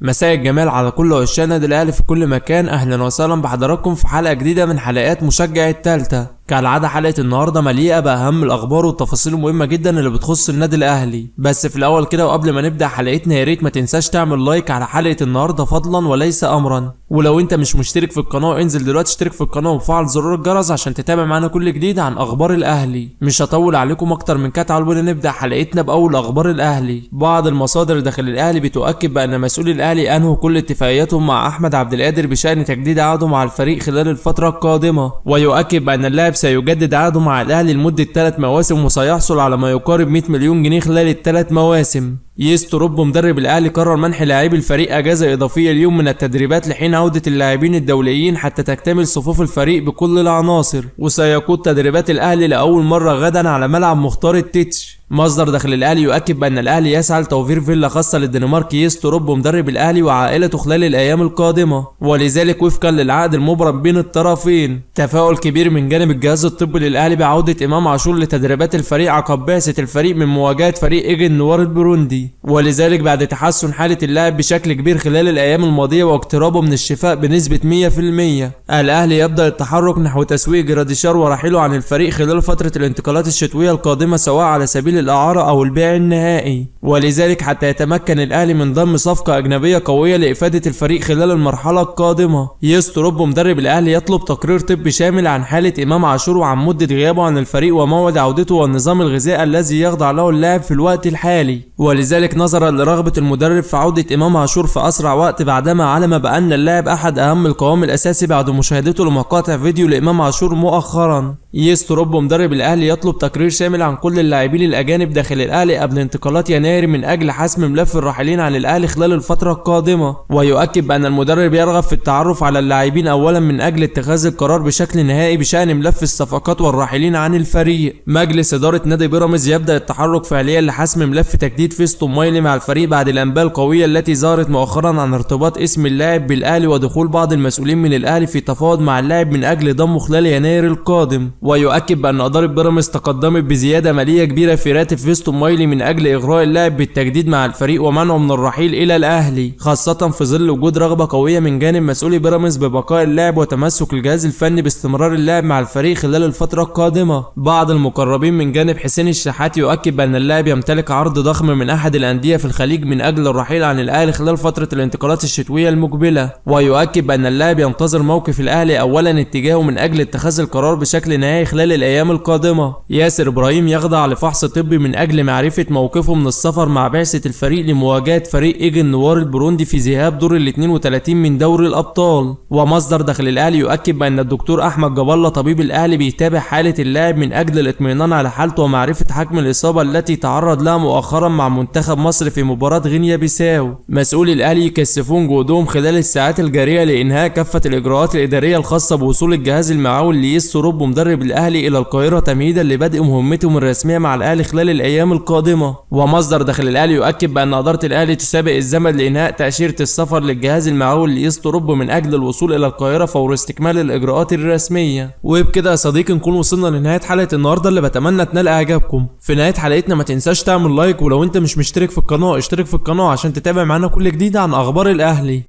مساء الجمال على كل عشاق النادي الاهلي في كل مكان. اهلا وسهلا بحضراتكم في حلقه جديده من حلقات مشجع التالتة. كالعاده حلقه النهارده مليئه باهم الاخبار والتفاصيل المهمه جدا اللي بتخص النادي الاهلي. بس في الاول كده وقبل ما نبدا حلقتنا يا ريت ما تنساش تعمل لايك على حلقه النهارده فضلا وليس امرا. ولو انت مش مشترك في القناه انزل دلوقتي اشترك في القناه وفعل زرار الجرس عشان تتابع معانا كل جديد عن اخبار الاهلي. مش هطول عليكم اكتر من كده، تعالوا نبدا حلقتنا باول اخبار الاهلي. بعض المصادر داخل الاهلي بتؤكد بان مسؤولي الاهلي انهوا كل اتفاقياتهم مع احمد عبد القادر بشان تجديد عقده مع الفريق خلال الفتره القادمه، ويؤكد بان اللاعب سيجدد عقده مع الاهلي لمده 3 مواسم وسيحصل على ما يقارب 100 مليون جنيه خلال ال3 مواسم. يستروب مدرب الاهلي قرر منح لاعبي الفريق اجازه اضافيه اليوم من التدريبات لحين عوده اللاعبين الدوليين حتى تكتمل صفوف الفريق بكل العناصر، وسيقود تدريبات الاهلي لاول مره غدا على ملعب مختار التتش. مصدر داخل الاهلي يؤكد بان الاهلي يسعى لتوفير فيلا خاصه للدنماركي يستروب مدرب الاهلي وعائلته خلال الايام القادمه، ولذلك وفقا للعقد المبرم بين الطرفين. تفاؤل كبير من جانب الجهاز الطبي للاهلي بعوده امام عاشور لتدريبات الفريق عقب بعثه الفريق من مواجهه فريق ايجن نوار البروندي، ولذلك بعد تحسن حاله اللاعب بشكل كبير خلال الايام الماضيه واقترابه من الشفاء بنسبه 100%. الاهلي يبدا التحرك نحو تسويق جراديشار ورحيله عن الفريق خلال فتره الانتقالات الشتويه القادمه سواء على سبيل الإعارة أو البيع النهائي، ولذلك حتى يتمكن الأهلي من ضم صفقة أجنبية قوية لإفادة الفريق خلال المرحلة القادمة. يستروب مدرب الأهلي يطلب تقرير طبي شامل عن حالة إمام عاشور وعن مدة غيابه عن الفريق وموعد عودته والنظام الغذائي الذي يخضع له اللاعب في الوقت الحالي، ولذلك نظرا لرغبة المدرب في عودة إمام عاشور في أسرع وقت بعدما علم بأن اللاعب أحد أهم القوام الأساسي بعد مشاهدته لمقاطع فيديو لإمام عاشور مؤخرا. يستروب مدرب الأهلي يطلب تقرير شامل عن كل اللاعبين الأجانب داخل الاهلي قبل انتقالات يناير من اجل حسم ملف الراحلين عن الاهلي خلال الفتره القادمه، ويؤكد بان المدرب يرغب في التعرف على اللاعبين اولا من اجل اتخاذ القرار بشكل نهائي بشان ملف الصفقات والراحلين عن الفريق. مجلس اداره نادي بيراميدز يبدا التحرك فعليا لحسم ملف تجديد فيستون مايلي مع الفريق بعد الانباء القويه التي ظهرت مؤخرا عن ارتباط اسم اللاعب بالاهلي ودخول بعض المسؤولين من الاهلي في تفاوض مع اللاعب من اجل ضمه خلال يناير القادم. ويؤكد بان اداره بيراميدز تقدمت بزياده ماليه كبيره في راتب فيستون مايلي من اجل اغراء اللاعب بالتجديد مع الفريق ومنعه من الرحيل الى الاهلي، خاصه في ظل وجود رغبه قويه من جانب مسؤولي بيراميدز ببقاء اللاعب وتمسك الجهاز الفني باستمرار اللاعب مع الفريق خلال الفتره القادمه. بعض المقربين من جانب حسين الشحات يؤكد بان اللاعب يمتلك عرض ضخم من احد الانديه في الخليج من اجل الرحيل عن الاهلي خلال فتره الانتقالات الشتويه المقبله، ويؤكد بان اللاعب ينتظر موقف الاهلي اولا اتجاهه من اجل اتخاذ القرار بشكل نهائي خلال الايام القادمه. ياسر ابراهيم يخضع لفحص طبي من اجل معرفة موقفه من السفر مع بعثة الفريق لمواجهة فريق ايجن نوار البروندي في ذهاب دور ال 32 من دوري الأبطال. ومصدر داخل الأهلي يؤكد بأن الدكتور أحمد جاب الله طبيب الأهلي بيتابع حالة اللاعب من أجل الاطمئنان على حالته ومعرفة حجم الإصابة التي تعرض لها مؤخرا مع منتخب مصر في مباراة غينيا بيساو. مسؤولي الأهلي يكثفون جهودهم خلال الساعات الجارية لإنهاء كافة الإجراءات الإدارية الخاصة بوصول الجهاز المعاون ليستروب مدرب الأهلي إلى القاهرة تمهيدا لبدء مهمتهم الرسمية مع الأهلي خلال الأيام القادمة. ومصدر داخل الاهلي يؤكد بان اداره الاهلي تسابق الزمن لانهاء تاشيره السفر للجهاز المعاون ليستروب من اجل الوصول الى القاهره فور استكمال الاجراءات الرسميه. وبكده يا صديقي نكون وصلنا لنهايه حلقه النهارده اللي بتمنى تنال اعجابكم. في نهايه حلقتنا ما تنساش تعمل لايك، ولو انت مش مشترك في القناه اشترك في القناه عشان تتابع معانا كل جديد عن اخبار الاهلي.